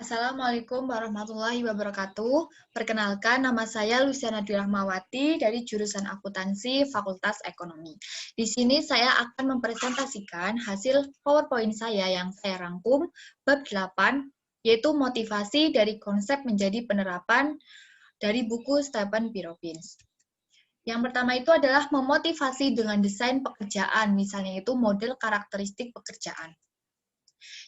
Assalamualaikum warahmatullahi wabarakatuh. Perkenalkan, nama saya Luciana Dwi Rahmawati dari jurusan Akuntansi Fakultas Ekonomi. Di sini saya akan mempresentasikan hasil PowerPoint saya yang saya rangkum bab 8, yaitu motivasi dari konsep menjadi penerapan dari buku Stephen P. Robbins. Yang pertama itu adalah memotivasi dengan desain pekerjaan, misalnya itu model karakteristik pekerjaan.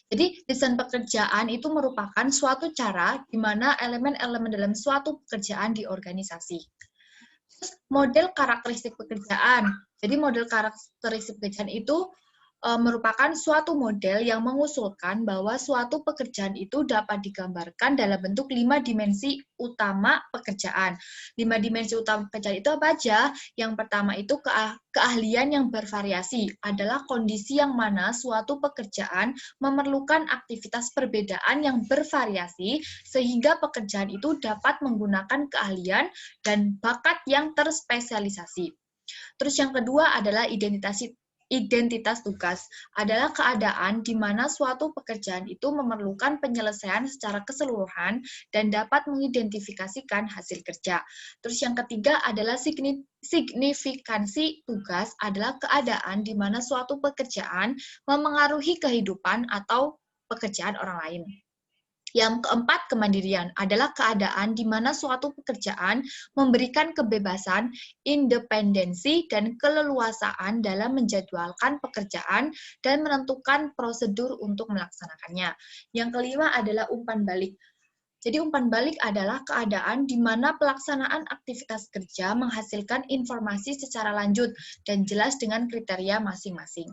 Jadi, desain pekerjaan itu merupakan suatu cara di mana elemen-elemen dalam suatu pekerjaan di organisasi. Terus, model karakteristik pekerjaan. Jadi, model karakteristik pekerjaan itu merupakan suatu model yang mengusulkan bahwa suatu pekerjaan itu dapat digambarkan dalam bentuk 5 dimensi utama pekerjaan. 5 dimensi utama pekerjaan itu apa aja? Yang pertama itu keahlian yang bervariasi, adalah kondisi yang mana suatu pekerjaan memerlukan aktivitas perbedaan yang bervariasi sehingga pekerjaan itu dapat menggunakan keahlian dan bakat yang terspesialisasi. Terus yang kedua adalah identitas tugas, adalah keadaan di mana suatu pekerjaan itu memerlukan penyelesaian secara keseluruhan dan dapat mengidentifikasikan hasil kerja. Terus yang ketiga adalah signifikansi tugas, adalah keadaan di mana suatu pekerjaan memengaruhi kehidupan atau pekerjaan orang lain. Yang keempat, kemandirian, adalah keadaan di mana suatu pekerjaan memberikan kebebasan, independensi, dan keleluasaan dalam menjadwalkan pekerjaan dan menentukan prosedur untuk melaksanakannya. Yang kelima adalah umpan balik. Jadi umpan balik adalah keadaan di mana pelaksanaan aktivitas kerja menghasilkan informasi secara lanjut dan jelas dengan kriteria masing-masing.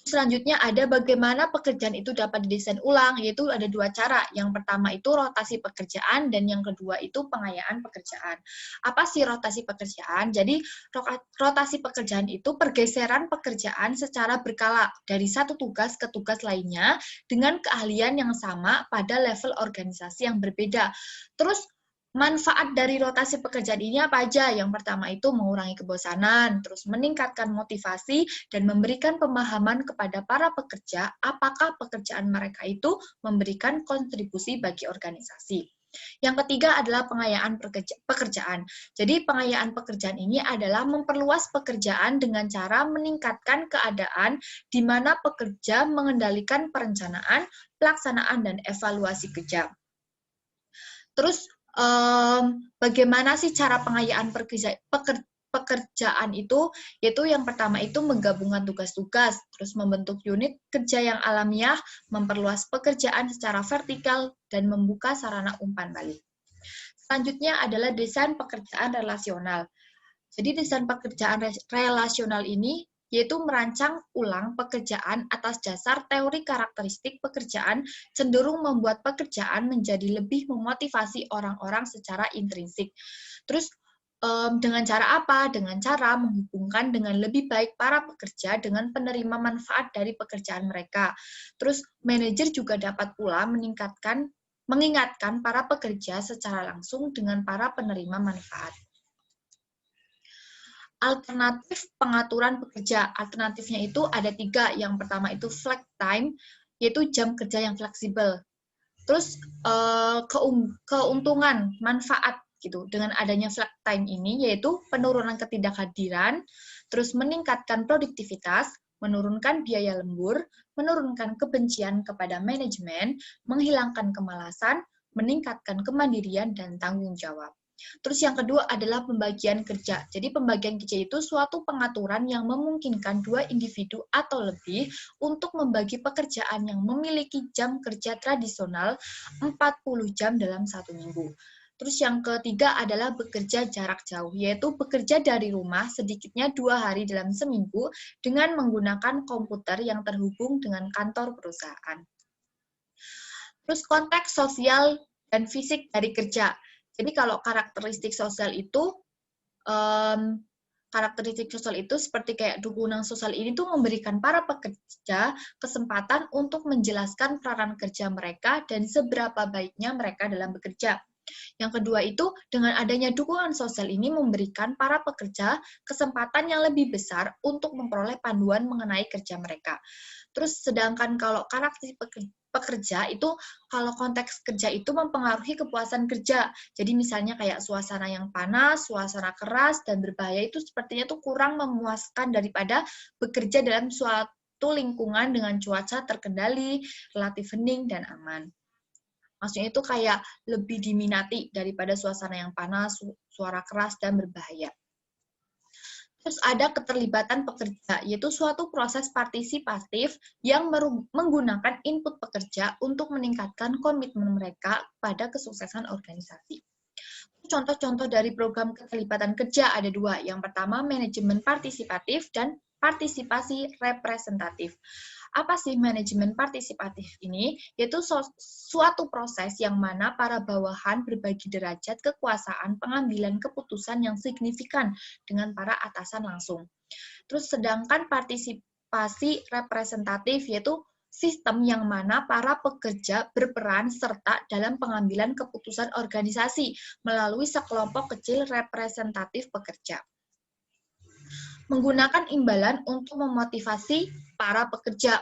Selanjutnya ada bagaimana pekerjaan itu dapat didesain ulang, yaitu ada dua cara. Yang pertama itu rotasi pekerjaan, dan yang kedua itu pengayaan pekerjaan. Apa sih rotasi pekerjaan? Jadi rotasi pekerjaan itu pergeseran pekerjaan secara berkala dari satu tugas ke tugas lainnya dengan keahlian yang sama pada level organisasi yang berbeda. Terus manfaat dari rotasi pekerjaan ini apa aja? Yang pertama itu mengurangi kebosanan, terus meningkatkan motivasi, dan memberikan pemahaman kepada para pekerja apakah pekerjaan mereka itu memberikan kontribusi bagi organisasi. Yang ketiga adalah pengayaan pekerjaan. Jadi pengayaan pekerjaan ini adalah memperluas pekerjaan dengan cara meningkatkan keadaan di mana pekerja mengendalikan perencanaan, pelaksanaan, dan evaluasi kerja. Terus bagaimana sih cara pengayaan pekerjaan itu? Yaitu yang pertama itu menggabungkan tugas-tugas, terus membentuk unit kerja yang alamiah, memperluas pekerjaan secara vertikal, dan membuka sarana umpan balik. Selanjutnya adalah desain pekerjaan relasional. Jadi desain pekerjaan relasional ini yaitu merancang ulang pekerjaan atas dasar teori karakteristik pekerjaan, cenderung membuat pekerjaan menjadi lebih memotivasi orang-orang secara intrinsik. Terus dengan cara apa? Dengan cara menghubungkan dengan lebih baik para pekerja dengan penerima manfaat dari pekerjaan mereka. Terus manajer juga dapat pula mengingatkan para pekerja secara langsung dengan para penerima manfaat. Alternatif pengaturan pekerja. Alternatifnya itu ada 3. Yang pertama itu flex time, yaitu jam kerja yang fleksibel. Terus keuntungan, manfaat gitu dengan adanya flex time ini yaitu penurunan ketidakhadiran, terus meningkatkan produktivitas, menurunkan biaya lembur, menurunkan kebencian kepada manajemen, menghilangkan kemalasan, meningkatkan kemandirian dan tanggung jawab. Terus yang kedua adalah pembagian kerja. Jadi pembagian kerja itu suatu pengaturan yang memungkinkan 2 individu atau lebih untuk membagi pekerjaan yang memiliki jam kerja tradisional 40 jam dalam 1 minggu. Terus yang ketiga adalah bekerja jarak jauh, yaitu bekerja dari rumah sedikitnya 2 hari dalam seminggu dengan menggunakan komputer yang terhubung dengan kantor perusahaan. Terus konteks sosial dan fisik dari kerja. Jadi kalau karakteristik sosial itu seperti kayak dukungan sosial ini tuh memberikan para pekerja kesempatan untuk menjelaskan peranan kerja mereka dan seberapa baiknya mereka dalam bekerja. Yang kedua itu, dengan adanya dukungan sosial ini memberikan para pekerja kesempatan yang lebih besar untuk memperoleh panduan mengenai kerja mereka. Terus sedangkan kalau pekerja itu kalau konteks kerja itu mempengaruhi kepuasan kerja. Jadi misalnya kayak suasana yang panas, suasana keras, dan berbahaya itu sepertinya tuh kurang memuaskan daripada bekerja dalam suatu lingkungan dengan cuaca terkendali, relatif hening, dan aman. Maksudnya itu kayak lebih diminati daripada suasana yang panas, suara keras, dan berbahaya. Terus ada keterlibatan pekerja, yaitu suatu proses partisipatif yang menggunakan input pekerja untuk meningkatkan komitmen mereka pada kesuksesan organisasi. Contoh-contoh dari program keterlibatan kerja ada dua. Yang pertama, manajemen partisipatif dan partisipasi representatif. Apa sih manajemen partisipatif ini? Yaitu suatu proses yang mana para bawahan berbagi derajat kekuasaan pengambilan keputusan yang signifikan dengan para atasan langsung. Terus sedangkan partisipasi representatif yaitu sistem yang mana para pekerja berperan serta dalam pengambilan keputusan organisasi melalui sekelompok kecil representatif pekerja. Menggunakan imbalan untuk memotivasi para pekerja.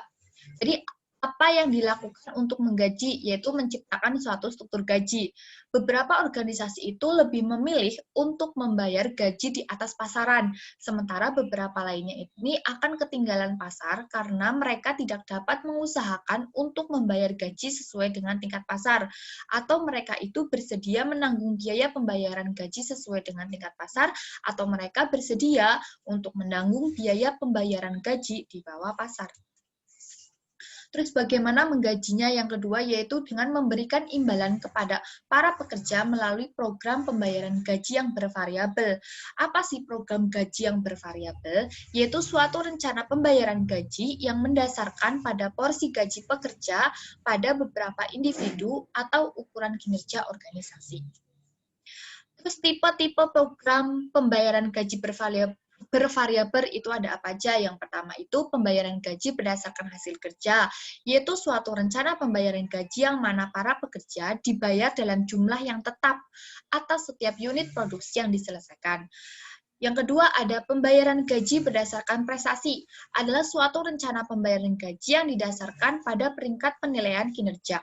Jadi, apa yang dilakukan untuk menggaji, yaitu menciptakan suatu struktur gaji. Beberapa organisasi itu lebih memilih untuk membayar gaji di atas pasaran, sementara beberapa lainnya ini akan ketinggalan pasar karena mereka tidak dapat mengusahakan untuk membayar gaji sesuai dengan tingkat pasar, atau mereka itu bersedia menanggung biaya pembayaran gaji sesuai dengan tingkat pasar, atau mereka bersedia untuk menanggung biaya pembayaran gaji di bawah pasar. Terus bagaimana menggajinya? Yang kedua yaitu dengan memberikan imbalan kepada para pekerja melalui program pembayaran gaji yang bervariabel. Apa sih program gaji yang bervariabel? Yaitu suatu rencana pembayaran gaji yang mendasarkan pada porsi gaji pekerja pada beberapa individu atau ukuran kinerja organisasi. Terus tipe-tipe program pembayaran gaji bervariabel itu ada apa aja? Yang pertama itu pembayaran gaji berdasarkan hasil kerja, yaitu suatu rencana pembayaran gaji yang mana para pekerja dibayar dalam jumlah yang tetap atas setiap unit produksi yang diselesaikan. Yang kedua ada pembayaran gaji berdasarkan prestasi, adalah suatu rencana pembayaran gaji yang didasarkan pada peringkat penilaian kinerja.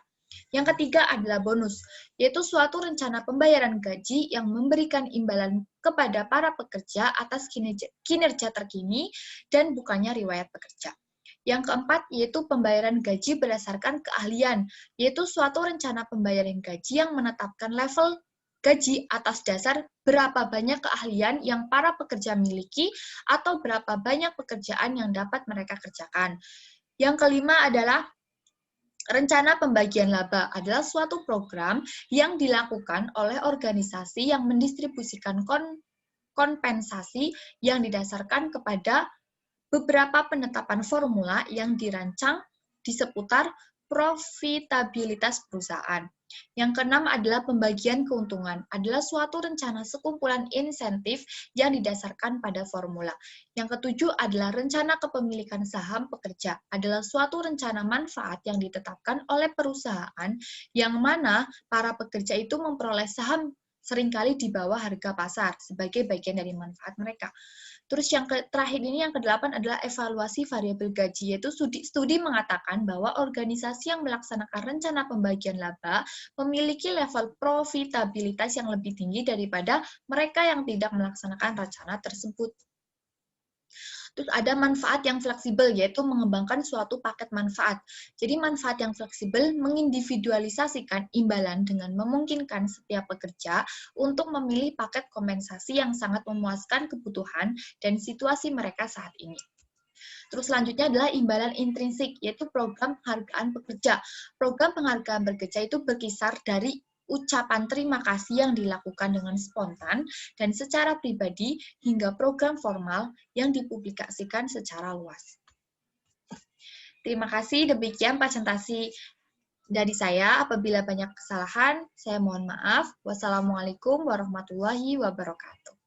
Yang ketiga adalah bonus, yaitu suatu rencana pembayaran gaji yang memberikan imbalan kepada para pekerja atas kinerja terkini dan bukannya riwayat pekerja. Yang keempat yaitu pembayaran gaji berdasarkan keahlian, yaitu suatu rencana pembayaran gaji yang menetapkan level gaji atas dasar berapa banyak keahlian yang para pekerja miliki atau berapa banyak pekerjaan yang dapat mereka kerjakan. Yang kelima adalah rencana pembagian laba, adalah suatu program yang dilakukan oleh organisasi yang mendistribusikan kompensasi yang didasarkan kepada beberapa penetapan formula yang dirancang di seputar profitabilitas perusahaan. Yang keenam adalah pembagian keuntungan, adalah suatu rencana sekumpulan insentif yang didasarkan pada formula. Yang ketujuh adalah rencana kepemilikan saham pekerja, adalah suatu rencana manfaat yang ditetapkan oleh perusahaan yang mana para pekerja itu memperoleh saham seringkali di bawah harga pasar sebagai bagian dari manfaat mereka. Terus yang terakhir ini, yang kedelapan adalah evaluasi variabel gaji, yaitu studi mengatakan bahwa organisasi yang melaksanakan rencana pembagian laba memiliki level profitabilitas yang lebih tinggi daripada mereka yang tidak melaksanakan rencana tersebut. Terus ada manfaat yang fleksibel, yaitu mengembangkan suatu paket manfaat. Jadi manfaat yang fleksibel mengindividualisasikan imbalan dengan memungkinkan setiap pekerja untuk memilih paket kompensasi yang sangat memuaskan kebutuhan dan situasi mereka saat ini. Terus selanjutnya adalah imbalan intrinsik, yaitu program penghargaan pekerja. Program penghargaan pekerja itu berkisar dari ucapan terima kasih yang dilakukan dengan spontan dan secara pribadi hingga program formal yang dipublikasikan secara luas. Terima kasih, demikian presentasi dari saya. Apabila banyak kesalahan, saya mohon maaf. Wassalamualaikum warahmatullahi wabarakatuh.